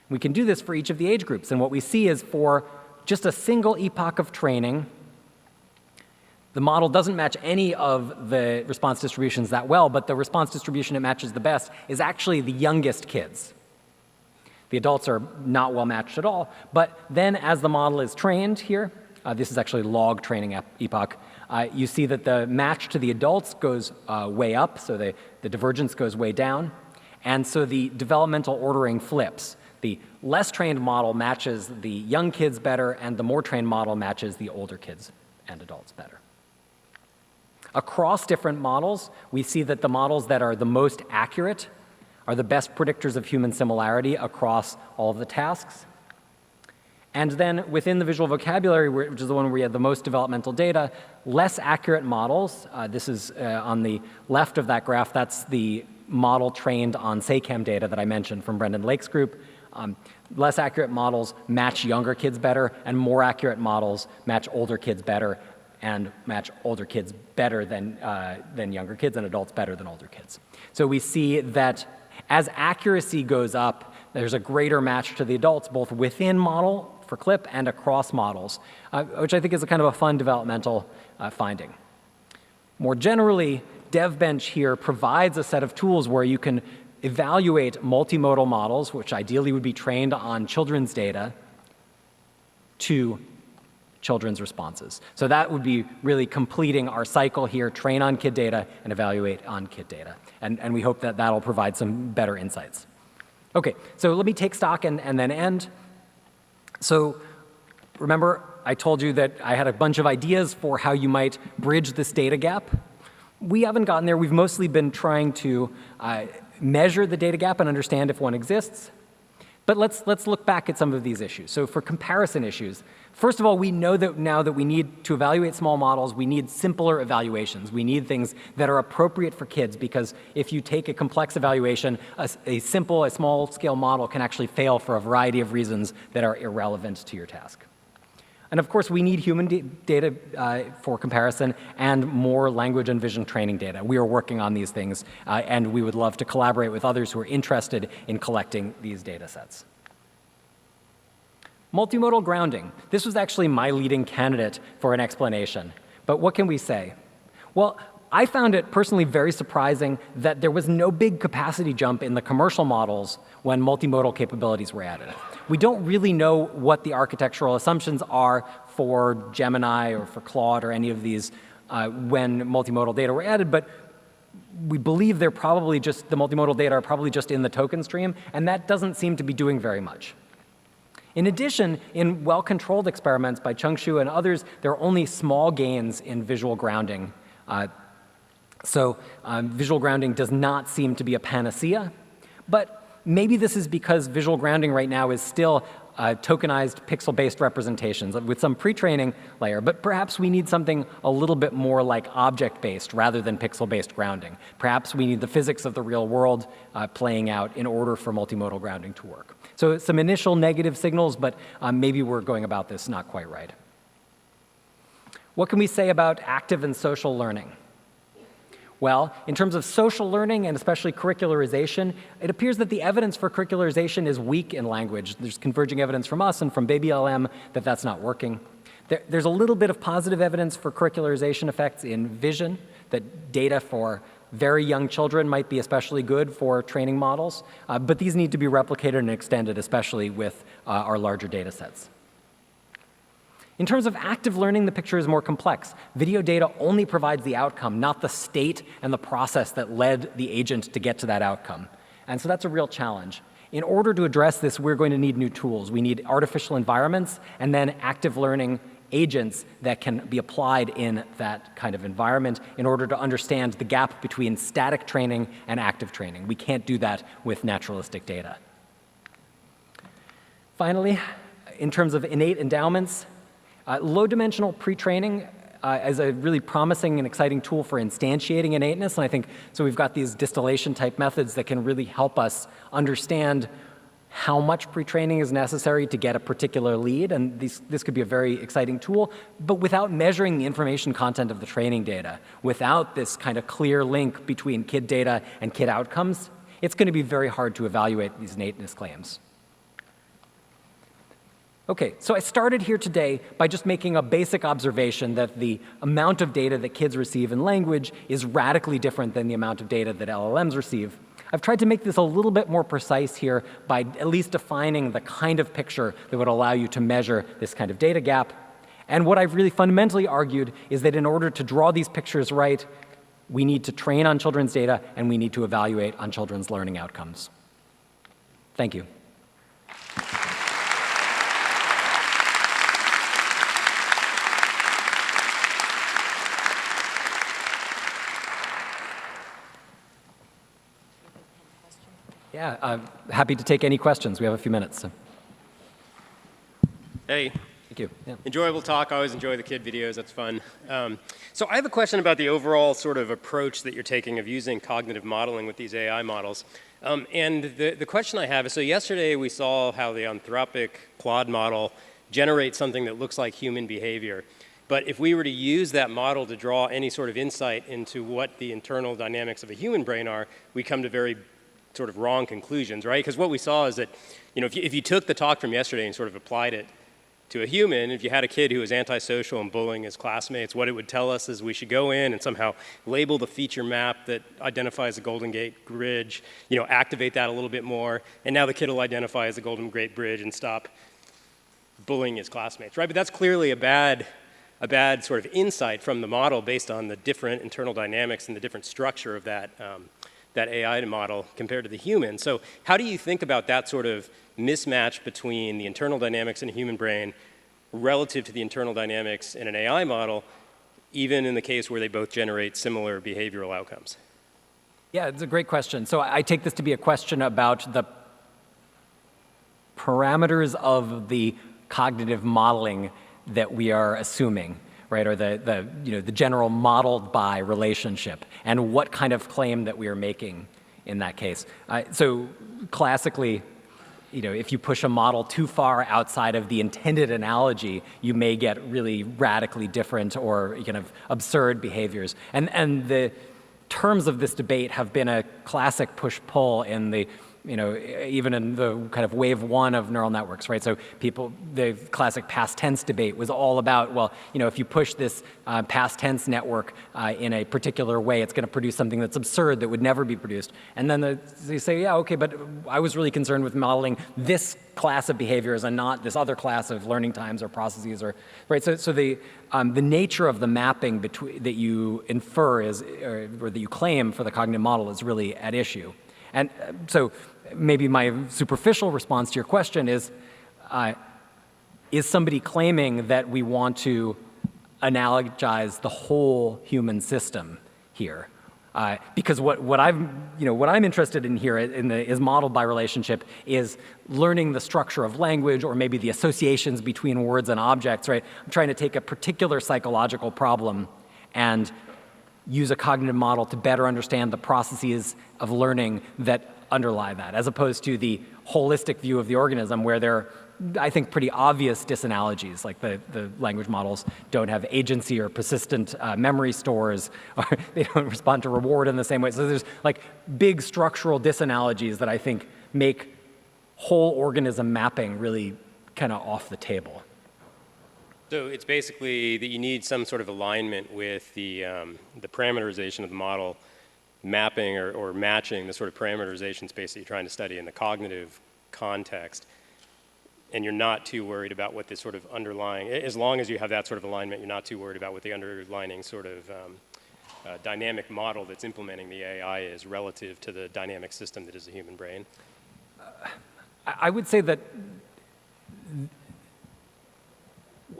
We can do this for each of the age groups, and what we see is for just a single epoch of training, the model doesn't match any of the response distributions that well, but the response distribution it matches the best is actually the youngest kids. The adults are not well matched at all, but then as the model is trained here, this is actually log training epoch, you see that the match to the adults goes way up, so the divergence goes way down, and so the developmental ordering flips. The less trained model matches the young kids better, and the more trained model matches the older kids and adults better. Across different models, we see that the models that are the most accurate are the best predictors of human similarity across all of the tasks. And then within the visual vocabulary, which is the one where we have the most developmental data, less accurate models, this is on the left of that graph, that's the model trained on SACAM data that I mentioned from Brendan Lake's group. Less accurate models match younger kids better, and more accurate models match older kids better, and match older kids better than younger kids, and adults better than older kids. So we see that as accuracy goes up, there's a greater match to the adults, both within model for CLIP and across models, which I think is a kind of a fun developmental finding. More generally, DevBench here provides a set of tools where you can evaluate multimodal models, which ideally would be trained on children's data, to children's responses. So that would be really completing our cycle here, train on kid data and evaluate on kid data. And we hope that that'll provide some better insights. Okay, so let me take stock and then end. So remember, I told you that I had a bunch of ideas for how you might bridge this data gap. We haven't gotten there. We've mostly been trying to measure the data gap and understand if one exists. But let's look back at some of these issues. So for comparison issues, first of all, we know that now that we need to evaluate small models, we need simpler evaluations. We need things that are appropriate for kids, because if you take a complex evaluation, a small-scale model can actually fail for a variety of reasons that are irrelevant to your task. And of course, we need human data for comparison and more language and vision training data. We are working on these things, and we would love to collaborate with others who are interested in collecting these data sets. Multimodal grounding. This was actually my leading candidate for an explanation. But what can we say? Well, I found it personally very surprising that there was no big capacity jump in the commercial models when multimodal capabilities were added. We don't really know what the architectural assumptions are for Gemini or for Claude or any of these when multimodal data were added, but we believe they're probably just, the multimodal data are probably just in the token stream, and that doesn't seem to be doing very much. In addition, in well-controlled experiments by Chung-Shu and others, there are only small gains in visual grounding. So visual grounding does not seem to be a panacea, but maybe this is because visual grounding right now is still tokenized pixel-based representations with some pre-training layer, but perhaps we need something a little bit more like object-based rather than pixel-based grounding. Perhaps we need the physics of the real world playing out in order for multimodal grounding to work. So some initial negative signals, but maybe we're going about this not quite right. What can we say about active and social learning? Well, in terms of social learning and especially curricularization, it appears that the evidence for curricularization is weak in language. There's converging evidence from us and from BabyLM that that's not working. There's a little bit of positive evidence for curricularization effects in vision, that data for very young children might be especially good for training models, but these need to be replicated and extended, especially with our larger data sets. In terms of active learning, the picture is more complex. Video data only provides the outcome, not the state and the process that led the agent to get to that outcome. And so that's a real challenge. In order to address this, we're going to need new tools. We need artificial environments and then active learning agents that can be applied in that kind of environment in order to understand the gap between static training and active training. We can't do that with naturalistic data. Finally, in terms of innate endowments, low-dimensional pre-training is a really promising and exciting tool for instantiating innateness, and I think so we've got these distillation-type methods that can really help us understand how much pre-training is necessary to get a particular lead, and this could be a very exciting tool, but without measuring the information content of the training data, without this kind of clear link between kid data and kid outcomes, it's going to be very hard to evaluate these innateness claims. Okay, so I started here today by just making a basic observation that the amount of data that kids receive in language is radically different than the amount of data that LLMs receive. I've tried to make this a little bit more precise here by at least defining the kind of picture that would allow you to measure this kind of data gap. And what I've really fundamentally argued is that in order to draw these pictures right, we need to train on children's data and we need to evaluate on children's learning outcomes. Thank you. Yeah, I'm happy to take any questions. We have a few minutes. So. Hey, Thank you. Yeah. Enjoyable talk. I always enjoy the kid videos. That's fun. So I have a question about the overall sort of approach that you're taking of using cognitive modeling with these AI models. And the question I have is, so yesterday we saw how the Anthropic Claude model generates something that looks like human behavior. But if we were to use that model to draw any sort of insight into what the internal dynamics of a human brain are, we come to very sort of wrong conclusions, right? Because what we saw is that, you know, if you took the talk from yesterday and sort of applied it to a human, if you had a kid who was antisocial and bullying his classmates, what it would tell us is we should go in and somehow label the feature map that identifies the Golden Gate Bridge, you know, activate that a little bit more, and now the kid will identify as the Golden Gate Bridge and stop bullying his classmates, right? But that's clearly a bad sort of insight from the model based on the different internal dynamics and the different structure of that AI model compared to the human. So how do you think about that sort of mismatch between the internal dynamics in a human brain relative to the internal dynamics in an AI model, even in the case where they both generate similar behavioral outcomes? Yeah, it's a great question. So I take this to be a question about the parameters of the cognitive modeling that we are assuming, right, or the general modeled by relationship, and what kind of claim that we are making in that case. So classically, you know, if you push a model too far outside of the intended analogy, you may get really radically different or kind of absurd behaviors. And the terms of this debate have been a classic push-pull in the, you know, even in the kind of wave one of neural networks, right? So the classic past tense debate was all about, well, you know, if you push this past tense network in a particular way, it's going to produce something that's absurd that would never be produced. And then they say, yeah, okay, but I was really concerned with modeling this class of behaviors and not this other class of learning times or processes, or right. So the nature of the mapping between that you infer or that you claim for the cognitive model is really at issue. And so maybe my superficial response to your question is somebody claiming that we want to analogize the whole human system here? Because what I'm interested in here is modeled by relationship is learning the structure of language, or maybe the associations between words and objects, right? I'm trying to take a particular psychological problem and use a cognitive model to better understand the processes of learning that underlie that, as opposed to the holistic view of the organism where there are, I think, pretty obvious disanalogies, like the language models don't have agency or persistent memory stores, or they don't respond to reward in the same way. So there's like big structural disanalogies that I think make whole organism mapping really kind of off the table. So it's basically that you need some sort of alignment with the parameterization of the model, mapping or matching the sort of parameterization space that you're trying to study in the cognitive context. And you're not too worried about what this sort of underlying, as long as you have that sort of alignment, you're not too worried about what the underlying sort of dynamic model that's implementing the AI is relative to the dynamic system that is the human brain. I would say that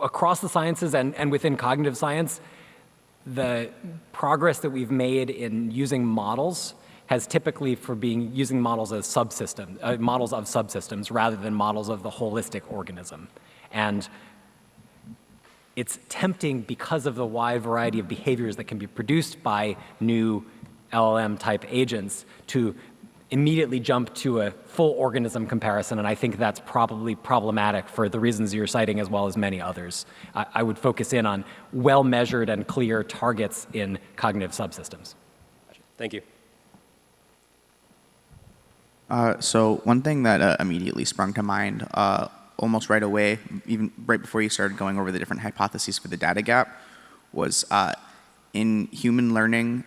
across the sciences and within cognitive science, the progress that we've made in using models has typically using models as subsystems, models of subsystems rather than models of the holistic organism. And it's tempting because of the wide variety of behaviors that can be produced by new LLM-type agents to immediately jump to a full organism comparison, and I think that's probably problematic for the reasons you're citing as well as many others. I would focus in on well-measured and clear targets in cognitive subsystems. Thank you. So one thing that immediately sprung to mind almost right away, even right before you started going over the different hypotheses for the data gap, was in human learning,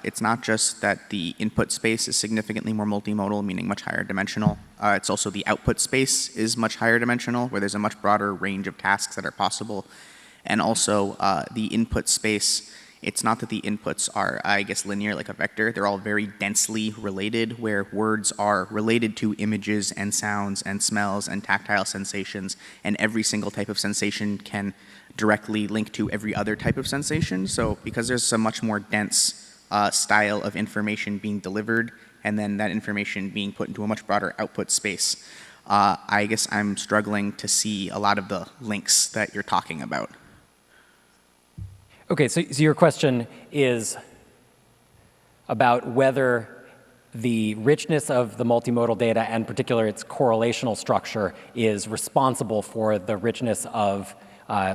it's not just that the input space is significantly more multimodal, meaning much higher dimensional. It's also the output space is much higher dimensional, where there's a much broader range of tasks that are possible. And also the input space, it's not that the inputs are, I guess, linear like a vector. They're all very densely related, where words are related to images and sounds and smells and tactile sensations, and every single type of sensation can directly link to every other type of sensation. So because there's a much more dense style of information being delivered, and then that information being put into a much broader output space, I guess I'm struggling to see a lot of the links that you're talking about. Okay, so your question is about whether the richness of the multimodal data, and in particular its correlational structure, is responsible for the richness of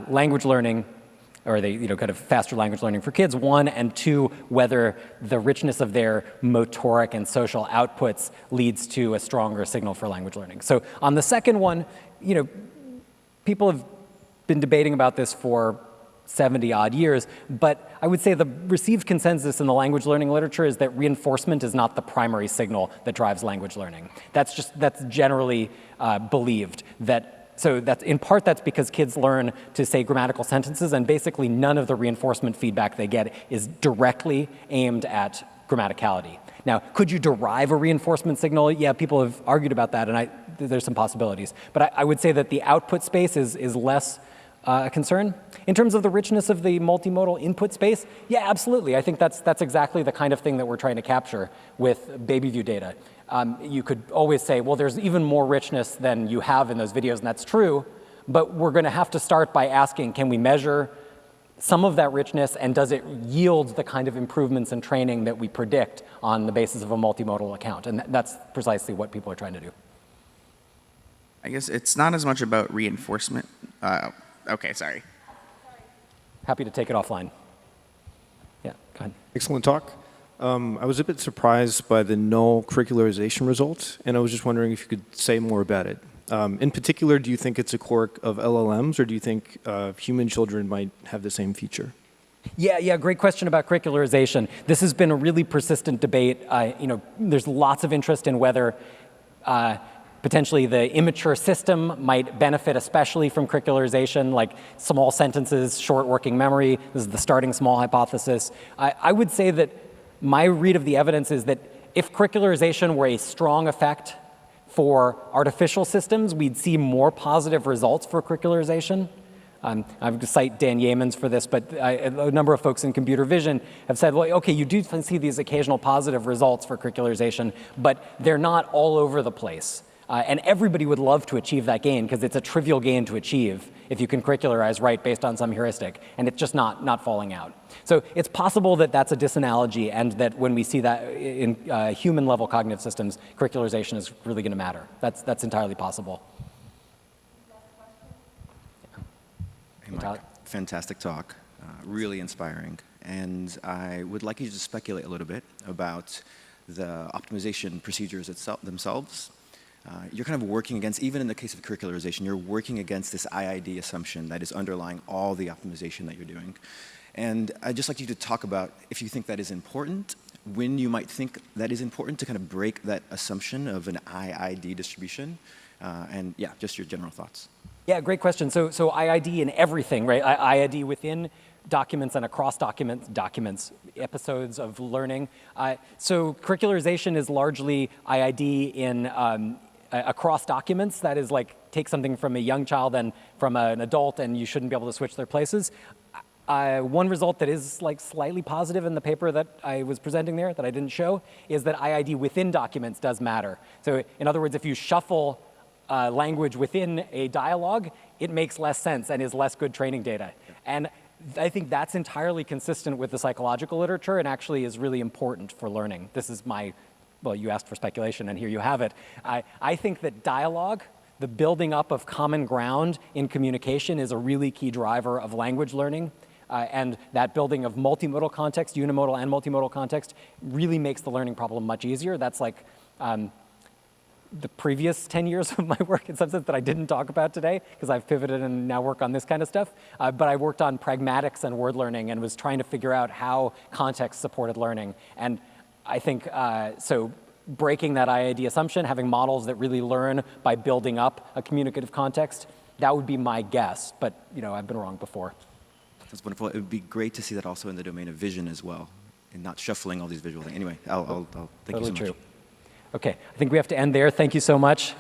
language learning, or the kind of faster language learning for kids, one, and two, whether the richness of their motoric and social outputs leads to a stronger signal for language learning. So on the second one, people have been debating about this for 70 odd years, but I would say the received consensus in the language learning literature is that reinforcement is not the primary signal that drives language learning. That's generally believed. So that's in part that's because kids learn to say grammatical sentences, and basically none of the reinforcement feedback they get is directly aimed at grammaticality. Now, could you derive a reinforcement signal? Yeah, people have argued about that, and there's some possibilities. But I would say that the output space is less a concern. In terms of the richness of the multimodal input space, yeah, absolutely. I think that's exactly the kind of thing that we're trying to capture with BabyView data. You could always say, well, there's even more richness than you have in those videos, and that's true, but we're going to have to start by asking, can we measure some of that richness, and does it yield the kind of improvements in training that we predict on the basis of a multimodal account? And that's precisely what people are trying to do. I guess it's not as much about reinforcement. Okay, sorry. Happy to take it offline. Yeah, go ahead. Excellent talk. I was a bit surprised by the null curricularization result, and I was just wondering if you could say more about it. In particular, do you think it's a quirk of LLMs, or do you think human children might have the same feature? Yeah, great question about curricularization. This has been a really persistent debate. There's lots of interest in whether potentially the immature system might benefit especially from curricularization, like small sentences, short working memory. This is the starting small hypothesis. I would say that my read of the evidence is that if curricularization were a strong effect for artificial systems, we'd see more positive results for curricularization. I would cite Dan Yeamans for this, but a number of folks in computer vision have said, well, okay, you do see these occasional positive results for curricularization, but they're not all over the place. And everybody would love to achieve that gain because it's a trivial gain to achieve if you can curricularize right based on some heuristic, and it's just not falling out. So it's possible that that's a disanalogy, and that when we see that in human-level cognitive systems, curricularization is really going to matter. That's entirely possible. Hey, Mike, fantastic talk, really inspiring. And I would like you to speculate a little bit about the optimization procedures themselves. You're kind of working against, even in the case of curricularization, you're working against this IID assumption that is underlying all the optimization that you're doing. And I'd just like you to talk about if you think that is important, when you might think that is important to kind of break that assumption of an IID distribution, and yeah, just your general thoughts. Yeah, great question. So IID in everything, right? IID within documents and across documents, episodes of learning. So curricularization is largely IID in across documents. That is like take something from a young child and from an adult, and you shouldn't be able to switch their places. One result that is like slightly positive in the paper that I was presenting there that I didn't show is that IID within documents does matter. So in other words, if you shuffle language within a dialogue, it makes less sense and is less good training data. And I think that's entirely consistent with the psychological literature and actually is really important for learning. This is well, you asked for speculation and here you have it. I think that dialogue, the building up of common ground in communication, is a really key driver of language learning. And that building of multimodal context, unimodal and multimodal context, really makes the learning problem much easier. That's like the previous 10 years of my work in some sense that I didn't talk about today because I've pivoted and now work on this kind of stuff. But I worked on pragmatics and word learning and was trying to figure out how context supported learning. And I think, so breaking that IID assumption, having models that really learn by building up a communicative context, that would be my guess. But I've been wrong before. That's wonderful. It would be great to see that also in the domain of vision as well, and not shuffling all these visual things. Anyway, I'll thank you so much. True. Okay, I think we have to end there. Thank you so much.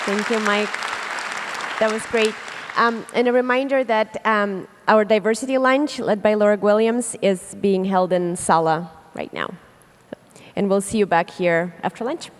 Thank you, Mike. That was great. And a reminder that our diversity lunch, led by Laura Williams, is being held in Sala right now. and we'll see you back here after lunch.